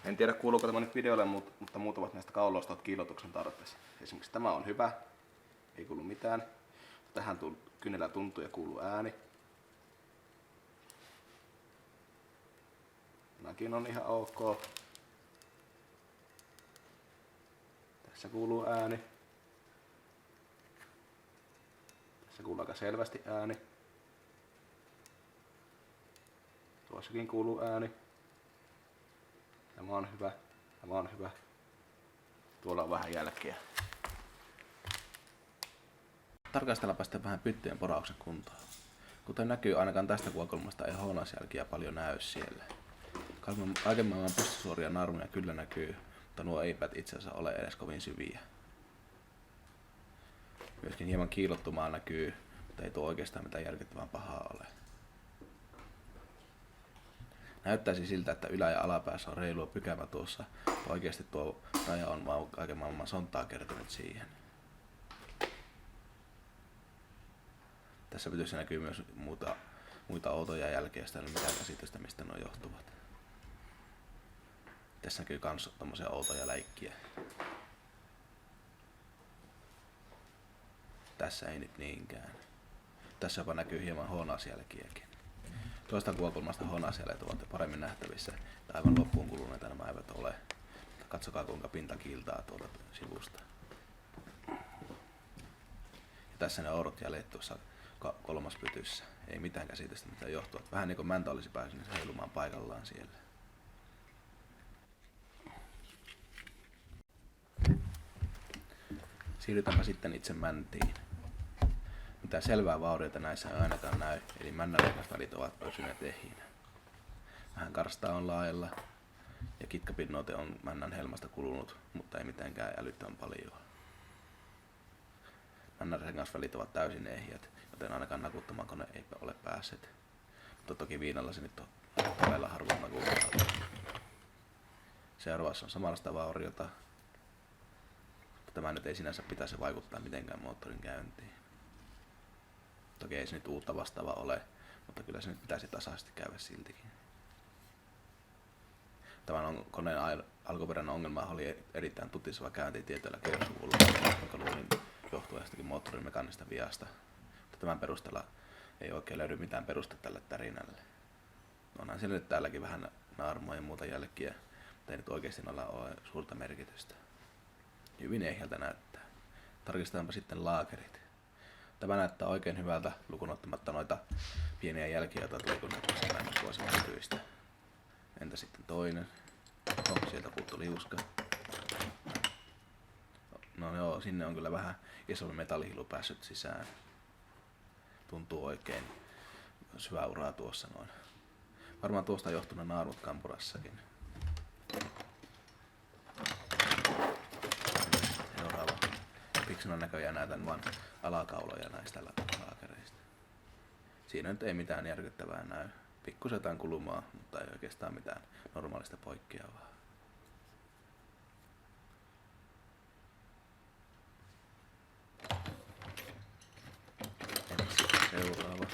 En tiedä kuuluuko tämä nyt videolle, mutta muutamat näistä kauloista ovat kiillotuksen tarpeessa. Esimerkiksi tämä on hyvä, ei kuulu mitään. Tähän kynnellä tuntuu ja kuuluu ääni. Tämäkin on ihan ok. Tässä kuuluu ääni. Tässä kuuluu aika selvästi ääni. Tuossakin kuuluu ääni. Tämä on hyvä. Tämä on hyvä. Tuolla on vähän jälkeä. Tarkastellaanpa sitten vähän pyttyjen porauksen kuntoa. Kuten näkyy, ainakaan tästä kuokolmasta ei hoonausjälkiä paljon näy siellä. Kaiken maailman pystysuoria naarmuja kyllä näkyy, mutta nuo eipät itse asiassa ole edes kovin syviä. Myöskin hieman kiillottumaa näkyy, mutta ei tuo oikeastaan mitään järkyttävän pahaa ole. Näyttäisi siltä, että ylä- ja alapäässä on reilua pykävä tuossa, mutta oikeasti tuo raja on vaan kaiken maailman sontaa kertynyt siihen. Tässä pytyssä näkyy myös muita outoja jälkeä, joista ei ole mitään käsitystä, mistä ne johtuvat. Tässä näkyy kans tommosia outoja läikkiä. Tässä ei nyt niinkään. Tässä jopa näkyy hieman hoonausjälkiäkin. Toista kuokulmasta hoonausjäljet ovat jo paremmin nähtävissä. Aivan loppuun kuluneita nämä eivät ole. Katsokaa kuinka pinta kiiltaa tuolta sivusta. Ja tässä ne oudot jäljet tuossa kolmas pytyssä. Ei mitään käsitystä mitä johtuvat. Vähän niin kuin mäntä olisi päässyt heilumaan paikallaan siellä. Siirrytäänpä sitten itse mäntiin. Mitään selvää vauriota näissä ei ainakaan näy, eli männänrengasvälit ovat pysyneet ehjinä. Vähän karstaa on laajalla ja kitkapinnoite on männän helmasta kulunut, mutta ei mitenkään älyttömän paljon. Männänrengasvälit ovat täysin ehjät, joten ainakaan nakuttamakone ei ole päässyt. Mutta toki viinalla se nyt on todella harvoin nakuttaa. Seuraavassa on samanlaista vauriota. Tämä nyt ei sinänsä pitäisi vaikuttaa mitenkään moottorin käyntiin. Toki ei se nyt uutta vastaava ole, mutta kyllä se nyt pitäisi tasaisesti käydä siltikin. Tämän koneen alkuperäinen ongelma oli erittäin tutiseva käynti tietyillä kerrosuvulla, joka luulin johtuu jostakin moottorin mekaanista viasta. Mutta tämän perusteella ei oikein löydy mitään peruste tälle tärinälle. Onhan siellä nyt täälläkin vähän naarmua ja muuta jälkiä, mutta ei nyt oikeasti ole suurta merkitystä. Hyvin ehjältä näyttää. Tarkistetaanpa sitten laakerit. Tämä näyttää oikein hyvältä lukuun ottamatta noita pieniä jälkiä, joita tuli kun näitä vuosikysyistä. Entä sitten toinen? Sieltä puuttuu liuska. No joo, sinne on kyllä vähän iso metallihilu päässyt sisään. Tuntuu oikein syvä uraa tuossa noin. Varmaan tuosta johtuna naarmut kampurassakin. Piksun näköjään näytän vain alakauloja näistä laakereista. Siinä nyt ei mitään järkyttävää näy. Pikkusen jotain kulumaa, mutta ei oikeastaan mitään normaalista poikkeavaa. Entäs seuraava.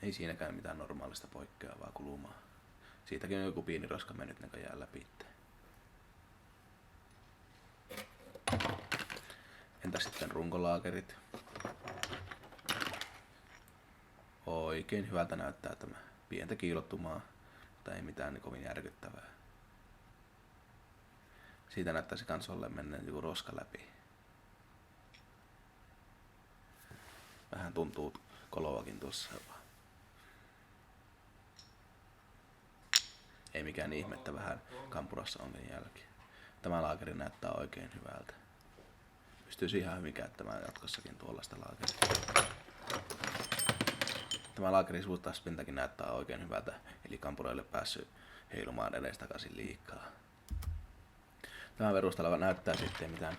Ei siinäkään mitään normaalista poikkeavaa kulumaa. Siitäkin on joku pieni roska mennyt näköjään läpi. Entäs sitten runkolaakerit? Oikein hyvältä näyttää tämä. Pientä kiillottumaa, mutta ei mitään niin kovin järkyttävää. Siitä näyttäisi kans olleen menneen joku roska läpi. Vähän tuntuu koloakin tuossa jopa. Ei mikään ihmettä, vähän kampurassa onkin jälki. Tämä laakeri näyttää oikein hyvältä. Pystyisi ihan hyvin käyttämään jatkossakin tuollaista laakeria. Tämä laakerin suuttaispintakin näyttää oikein hyvältä, eli kampuroille päässyt heilumaan edestakaisin liikaa. Tämä perusteella näyttää sitten mitään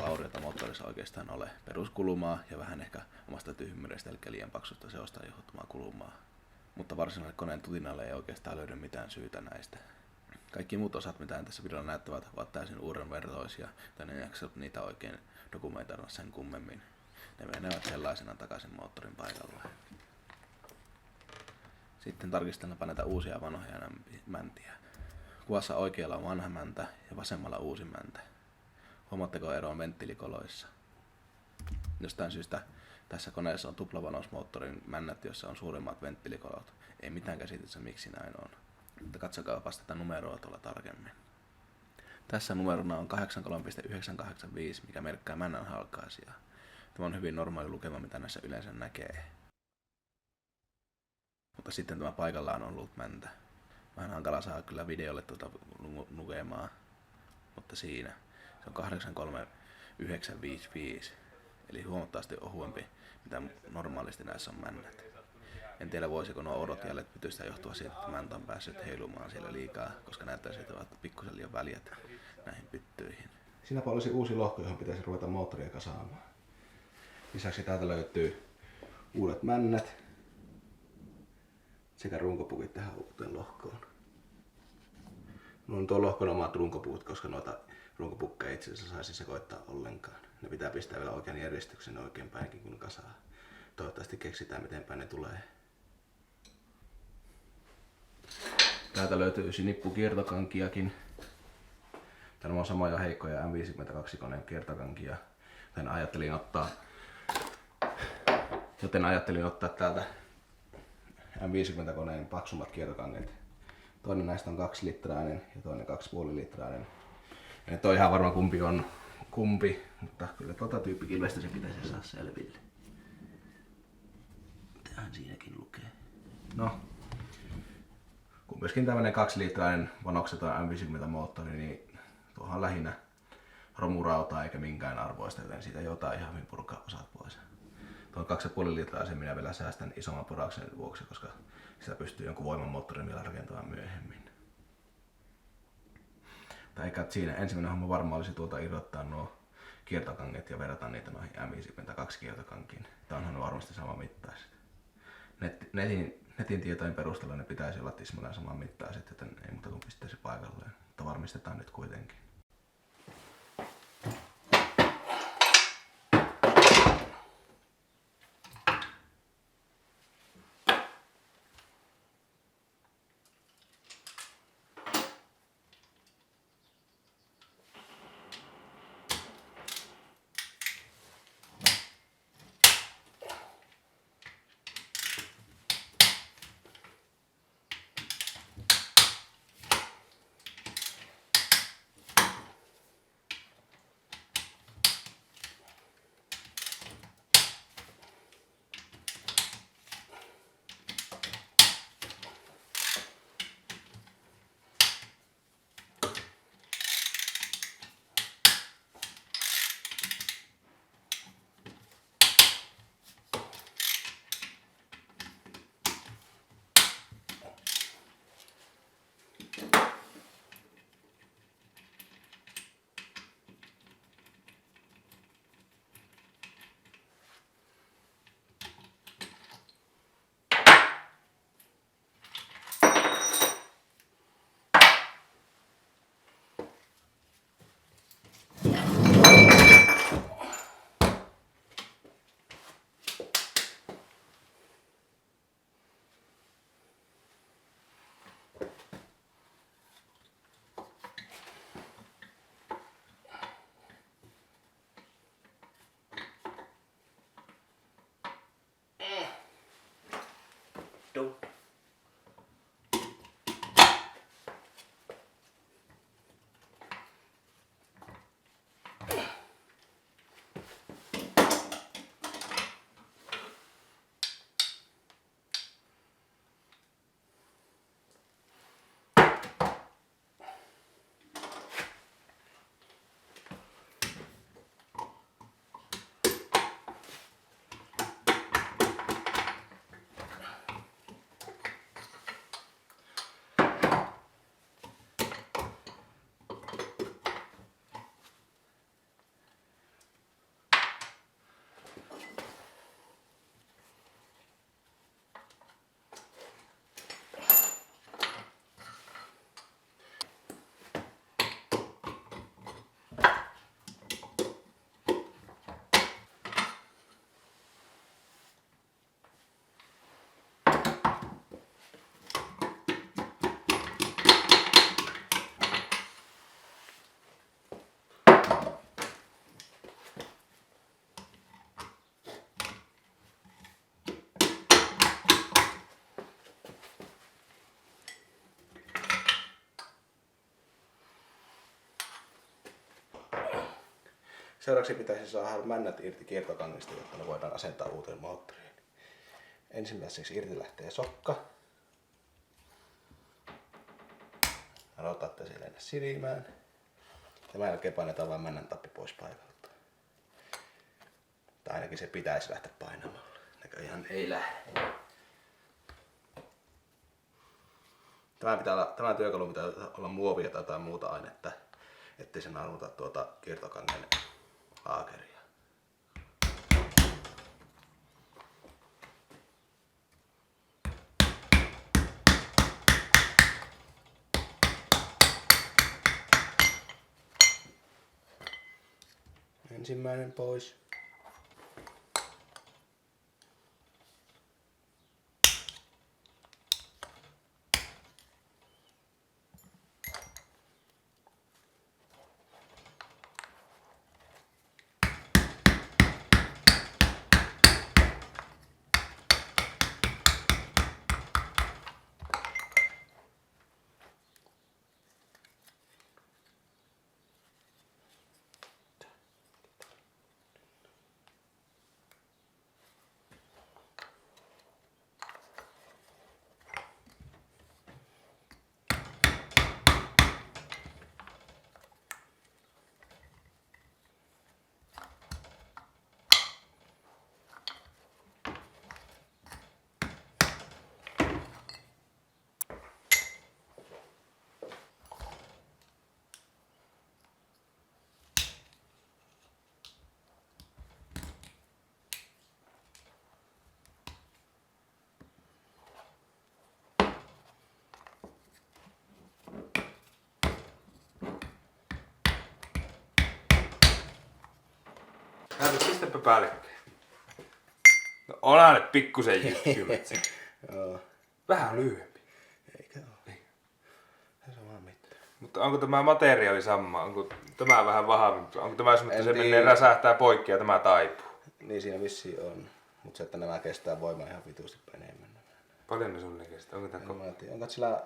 vauriota moottorissa oikeastaan ole. Peruskulumaa ja vähän ehkä omasta tyhmyydestä, eli liian paksusta seosta johtumaa kulumaa. Mutta varsinaiselle koneen tutinalle ei oikeastaan löydy mitään syytä näistä. Kaikki muut osat, mitä tässä videolla näyttävät, ovat täysin uudenvertoisia, tai en jaksa niitä oikein dokumentoida sen kummemmin. Ne menevät sellaisena takaisin moottorin paikalle. Sitten tarkistellaanpa näitä uusia vanhoja mäntiä. Kuvassa oikealla on vanha mäntä ja vasemmalla uusi mäntä. Huomaatteko eroa venttiilikoloissa? Jostain syystä tässä koneessa on tuplavanousmoottorin männät, joissa on suuremmat venttiilikolot. Ei mitään käsitystä miksi näin on. Mutta katsokaa tätä numeroa tuolla tarkemmin. Tässä numerona on 83.985, mikä merkkää männän halkaisia. Tämä on hyvin normaali lukema, mitä näissä yleensä näkee. Mutta sitten tämä paikallaan on ollut mäntä. Vähän hankala saa kyllä videolle tuota lukemaa, mutta siinä se on 83.955, eli huomattavasti ohuempi, mitä normaalisti näissä on männät. En tiedä voisiko nuo oudot jäljet pytystä johtua siitä, että mäntä on päässyt heilumaan siellä liikaa, koska näyttää siltä, että pikkusen liian väljät näihin pyttyihin. Siinäpä olisi uusi lohko, johon pitäisi ruveta moottoria kasaamaan. Lisäksi täältä löytyy uudet männät sekä runkopukit tähän uuteen lohkoon. Mulla on tuo lohkon omat runkopuvut, koska noita runkopukkeja ei itse asiassa saisi sekoittaa ollenkaan. Ne pitää pistää vielä oikean järjestyksen oikein päinkin kun kasaa. Toivottavasti keksitään miten päin ne tulee. Täältä löytyy sinippukiertokankiakin. Täällä on samoja heikkoja M52 koneen kiertokankia. Joten ajattelin ottaa täältä M50 koneen paksummat kiertokanget. Toinen näistä on 2-litrainen ja toinen 2,5-litrainen. En nyt ole ihan varma kumpi on kumpi, mutta kyllä tuota tyyppikilvestä se pitäisi saada selville. Mitähän siinäkin lukee? No, kun myöskin tämmönen 2-litrainen vanokseton M50 moottori, niin tuohan lähinnä romurautaa eikä minkään arvoista, joten siitä jotain ihan hyvin purkaa osat pois. Tuon 2,5-litraisen minä vielä säästän isomman purauksen vuoksi, koska sitä pystyy jonkun voimamoottorin vielä rakentamaan myöhemmin. Tai eikä siinä ensimmäinen homma varmaan olisi tuolta irrottaa nuo kiertokanget ja verrata niitä noihin M52 kiertokankiin. Tämä on varmasti saman mittaiset. Netin tietojen perusteella ne pitäisi olla tismalleen saman mittaiset, joten ei muuta kuin pistäisi paikalleen. Mutta varmistetaan nyt kuitenkin. Seuraavaksi pitäisi saada männät irti kiertokangista, jotta ne voidaan asentaa uuteen moottoriin. Ensimmäiseksi irti lähtee sokka. Rotatte siellä silmään. Tämän jälkeen painetaan vain männän tappi pois paikalta. Tai ainakin se pitäisi lähteä painamalla. Näköjään ei lähde. Tämä työkalu pitää olla muovia tai jotain muuta ainetta, ettei se naruta tuota kiertokangen aakeria. Ensimmäinen pois. Pistäpä päällekkäin. No onhan ne pikkusen jytkymät. Joo. Vähän lyhyempi. Eikä oo. Ei se vaan mitään. Mutta onko tämä materiaali sama? Onko tämä vähän vahvempi? Onko tämä semmoinen, että se En menee tiedä. räsähtää poikki ja tämä taipuu? Niin siinä vissiin on. Mutta se, että nämä kestää voimaa ihan vitusti enemmän. Paljon ne sulle kestää? Onko tämä En mä tiedä. Onko sillä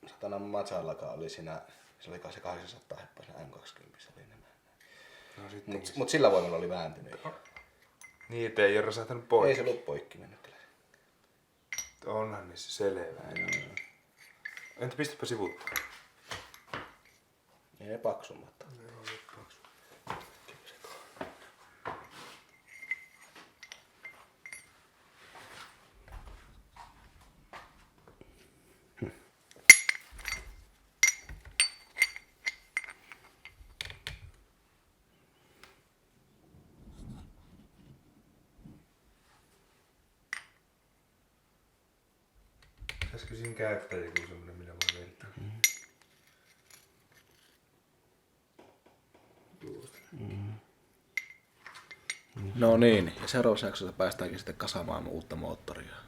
satana Matsallakaan oli siinä, se oli se 800 heppaa siinä M20 oli nämä. No sitten. Mut sillä voimalla oli vääntynyt. Niin, ettei ei ole räsähtänyt poikki. Ei se ollut poikki mennyt kyllä. Onhan niissä selvää. Entä pistäpä sivuttua? Ei ne paksummat. Pitäisikö siinä käyttää joku semmonen, millä voi vertaa? No niin, ja seuraavassa jaksossa päästäänkin sitten kasaamaan uutta moottoria.